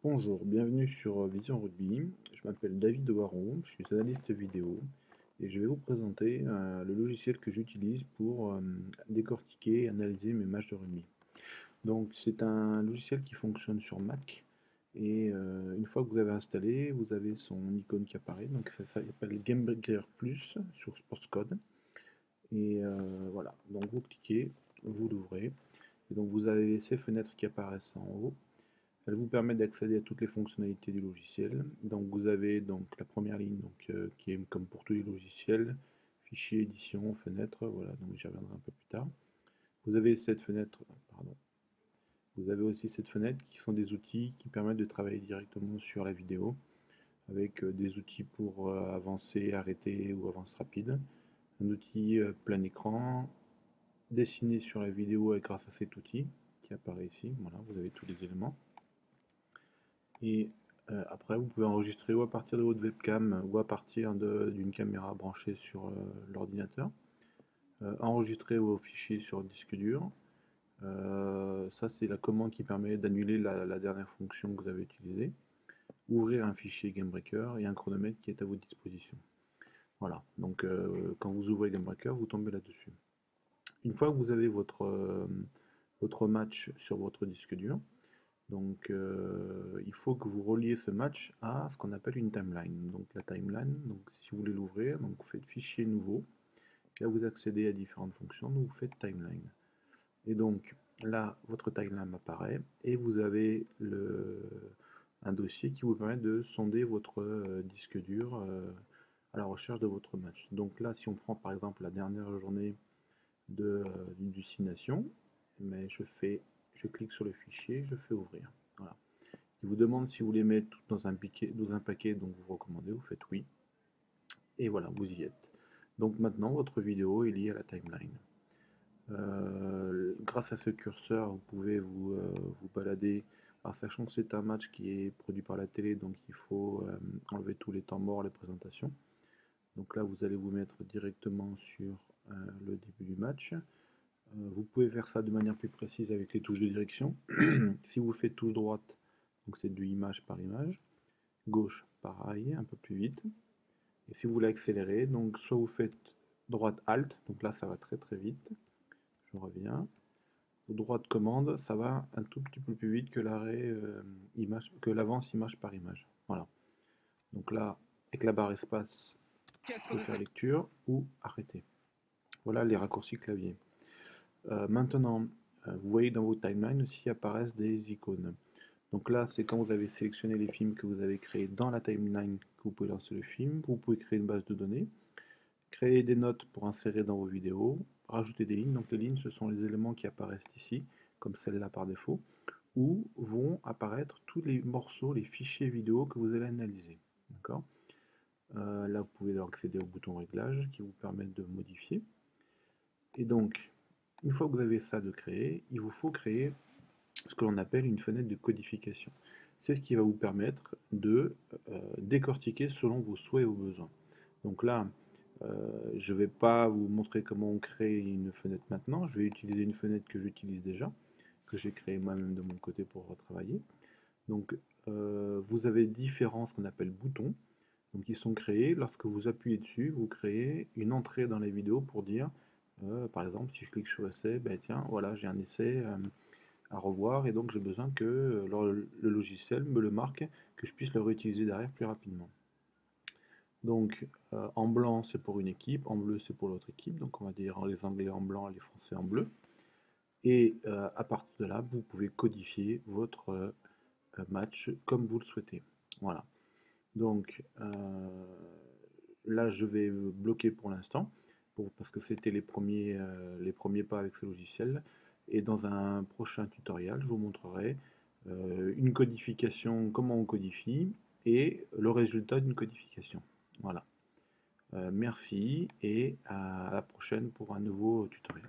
Bonjour, bienvenue sur Vision Rugby. Je m'appelle David Dewaron, je suis analyste vidéo et je vais vous présenter le logiciel que j'utilise pour décortiquer et analyser mes matchs de rugby. Donc c'est un logiciel qui fonctionne sur Mac et une fois que vous avez installé, vous avez son icône qui apparaît. Donc ça s'appelle GameBreaker Plus sur SportsCode. Et voilà, donc vous cliquez, vous l'ouvrez et donc vous avez ces fenêtres qui apparaissent en haut. Elle vous permet d'accéder à toutes les fonctionnalités du logiciel. Donc vous avez donc la première ligne qui est comme pour tous les logiciels, fichier, édition, fenêtre, voilà, donc j'y reviendrai un peu plus tard. Vous avez cette fenêtre, pardon. Vous avez aussi cette fenêtre qui sont des outils qui permettent de travailler directement sur la vidéo avec des outils pour avancer, arrêter ou avance rapide. Un outil plein écran, dessiné sur la vidéo grâce à cet outil qui apparaît ici. Voilà, vous avez tous les éléments. Et après, vous pouvez enregistrer ou à partir de votre webcam ou à partir d'une caméra branchée sur l'ordinateur. Enregistrer vos fichiers sur disque dur. Ça, c'est la commande qui permet d'annuler la dernière fonction que vous avez utilisée. Ouvrir un fichier GameBreaker et un chronomètre qui est à votre disposition. Voilà, donc quand vous ouvrez GameBreaker, vous tombez là-dessus. Une fois que vous avez votre match sur votre disque dur, donc il faut que vous reliez ce match à ce qu'on appelle une timeline. Donc la timeline, donc si vous voulez l'ouvrir, donc vous faites fichier nouveau. Là vous accédez à différentes fonctions, donc vous faites timeline. Et donc là votre timeline apparaît et vous avez un dossier qui vous permet de sonder votre disque dur à la recherche de votre match. Donc là si on prend par exemple la dernière journée du 6 Nations, mais je clique sur le fichier, je fais ouvrir. Voilà. Il vous demande si vous les mettez toutes dans un paquet, donc vous recommandez, vous faites oui. Et voilà, vous y êtes. Donc maintenant, votre vidéo est liée à la timeline. Grâce à ce curseur, vous pouvez vous balader. Alors, sachant que c'est un match qui est produit par la télé, donc il faut enlever tous les temps morts, les présentations. Donc là, vous allez vous mettre directement sur le début du match. Vous pouvez faire ça de manière plus précise avec les touches de direction. Si vous faites touche droite, donc c'est du image par image. Gauche, pareil, un peu plus vite. Et si vous voulez accélérer, donc soit vous faites droite Alt, donc là ça va très très vite. Je reviens. Droite commande, ça va un tout petit peu plus vite que l'arrêt que l'avance image par image. Voilà. Donc là, avec la barre espace, je peux faire lecture ou arrêter. Voilà les raccourcis clavier. Maintenant, vous voyez dans vos timelines aussi apparaissent des icônes. Donc là, c'est quand vous avez sélectionné les films que vous avez créés dans la timeline que vous pouvez lancer le film. Vous pouvez créer une base de données, créer des notes pour insérer dans vos vidéos, rajouter des lignes. Donc les lignes, ce sont les éléments qui apparaissent ici, comme celle-là par défaut, où vont apparaître tous les morceaux, les fichiers vidéo que vous allez analyser. D'accord. Là, vous pouvez accéder au bouton réglage qui vous permet de modifier. Et donc, une fois que vous avez ça de créer, il vous faut créer ce que l'on appelle une fenêtre de codification. C'est ce qui va vous permettre de décortiquer selon vos souhaits et vos besoins. Donc là, je ne vais pas vous montrer comment on crée une fenêtre maintenant, je vais utiliser une fenêtre que j'utilise déjà, que j'ai créée moi-même de mon côté pour retravailler. Donc vous avez différents, ce qu'on appelle boutons, donc ils sont créés, lorsque vous appuyez dessus, vous créez une entrée dans la vidéo pour dire, par exemple, si je clique sur essai, ben tiens, voilà, j'ai un essai à revoir et donc j'ai besoin que le logiciel me le marque, que je puisse le réutiliser derrière plus rapidement. Donc en blanc c'est pour une équipe, en bleu c'est pour l'autre équipe, donc on va dire les Anglais en blanc, les Français en bleu. Et à partir de là, vous pouvez codifier votre match comme vous le souhaitez. Voilà. Donc là je vais bloquer pour l'instant, parce que c'était les premiers pas avec ce logiciel. Et dans un prochain tutoriel, je vous montrerai une codification, comment on codifie, et le résultat d'une codification. Voilà. Merci et à la prochaine pour un nouveau tutoriel.